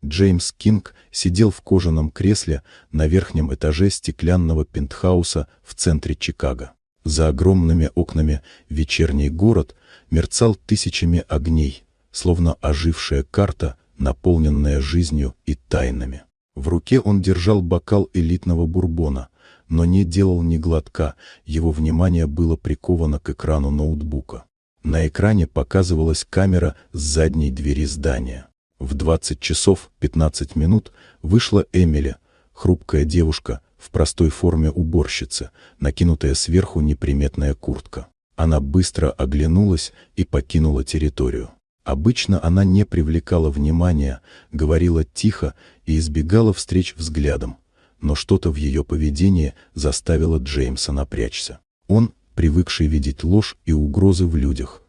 Джеймс Кинг сидел в кожаном кресле на верхнем этаже стеклянного пентхауса в центре Чикаго. За огромными окнами вечерний город мерцал тысячами огней, словно ожившая карта, наполненная жизнью и тайнами. В руке он держал бокал элитного бурбона, но не делал ни глотка, его внимание было приковано к экрану ноутбука. На экране показывалась камера с задней двери здания. В 20 часов 15 минут вышла Эмили, хрупкая девушка в простой форме уборщицы, накинутая сверху неприметная куртка. Она быстро оглянулась и покинула территорию. Обычно она не привлекала внимания, говорила тихо и избегала встреч взглядом, но что-то в ее поведении заставило Джеймса напрячься. Он, привыкший видеть ложь и угрозы в людях,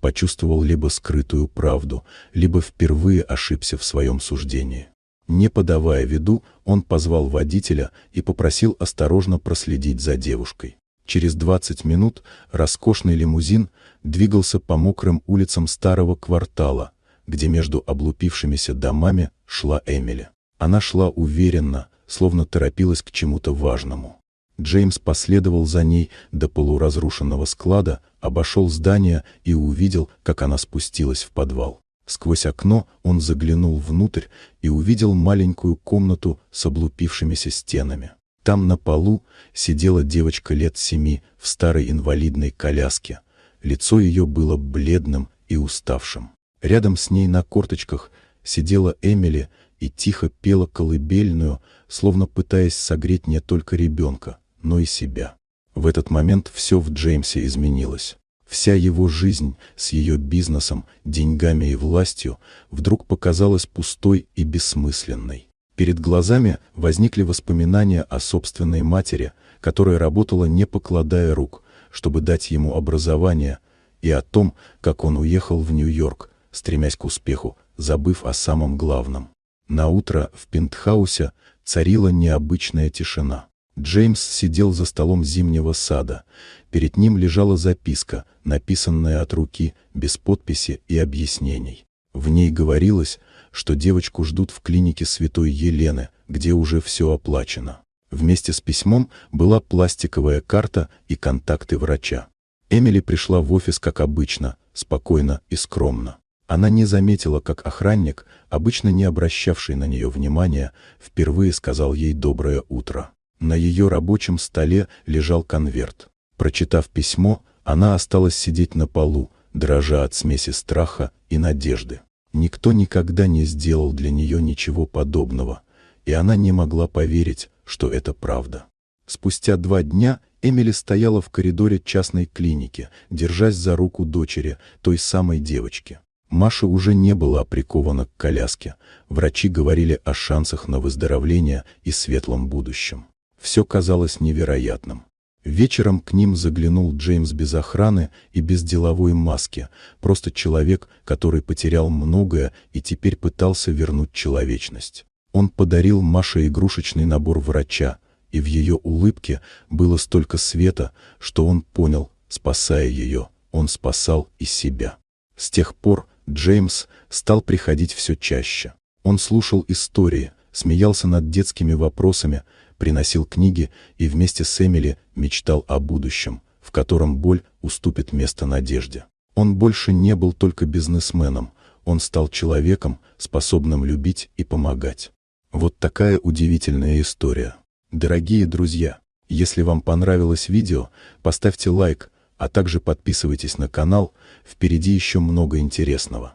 почувствовал либо скрытую правду, либо впервые ошибся в своем суждении. Не подавая виду, он позвал водителя и попросил осторожно проследить за девушкой. Через 20 минут роскошный лимузин двигался по мокрым улицам старого квартала, где между облупившимися домами шла Эмили. Она шла уверенно, словно торопилась к чему-то важному. Джеймс последовал за ней до полуразрушенного склада, обошел здание и увидел, как она спустилась в подвал. Сквозь окно он заглянул внутрь и увидел маленькую комнату с облупившимися стенами. Там на полу сидела девочка лет 7 в старой инвалидной коляске. Лицо ее было бледным и уставшим. Рядом с ней на корточках сидела Эмили и тихо пела колыбельную, словно пытаясь согреть не только ребенка, но и себя. В этот момент все в Джеймсе изменилось. Вся его жизнь с ее бизнесом, деньгами и властью вдруг показалась пустой и бессмысленной. Перед глазами возникли воспоминания о собственной матери, которая работала не покладая рук, чтобы дать ему образование, и о том, как он уехал в Нью-Йорк, стремясь к успеху, забыв о самом главном. Наутро в пентхаусе царила необычная тишина. Джеймс сидел за столом зимнего сада. Перед ним лежала записка, написанная от руки, без подписи и объяснений. В ней говорилось, что девочку ждут в клинике Святой Елены, где уже все оплачено. Вместе с письмом была пластиковая карта и контакты врача. Эмили пришла в офис как обычно, спокойно и скромно. Она не заметила, как охранник, обычно не обращавший на нее внимания, впервые сказал ей «доброе утро». На ее рабочем столе лежал конверт. Прочитав письмо, она осталась сидеть на полу, дрожа от смеси страха и надежды. Никто никогда не сделал для нее ничего подобного, и она не могла поверить, что это правда. Спустя 2 дня Эмили стояла в коридоре частной клиники, держась за руку дочери, той самой девочки. Маша уже не была прикована к коляске. Врачи говорили о шансах на выздоровление и светлом будущем. Все казалось невероятным. Вечером к ним заглянул Джеймс без охраны и без деловой маски, просто человек, который потерял многое и теперь пытался вернуть человечность. Он подарил Маше игрушечный набор врача, и в ее улыбке было столько света, что он понял, спасая ее, он спасал и себя. С тех пор Джеймс стал приходить все чаще. Он слушал истории, смеялся над детскими вопросами, приносил книги и вместе с Эмили мечтал о будущем, в котором боль уступит место надежде. Он больше не был только бизнесменом, он стал человеком, способным любить и помогать. Вот такая удивительная история. Дорогие друзья, если вам понравилось видео, поставьте лайк, а также подписывайтесь на канал, впереди еще много интересного.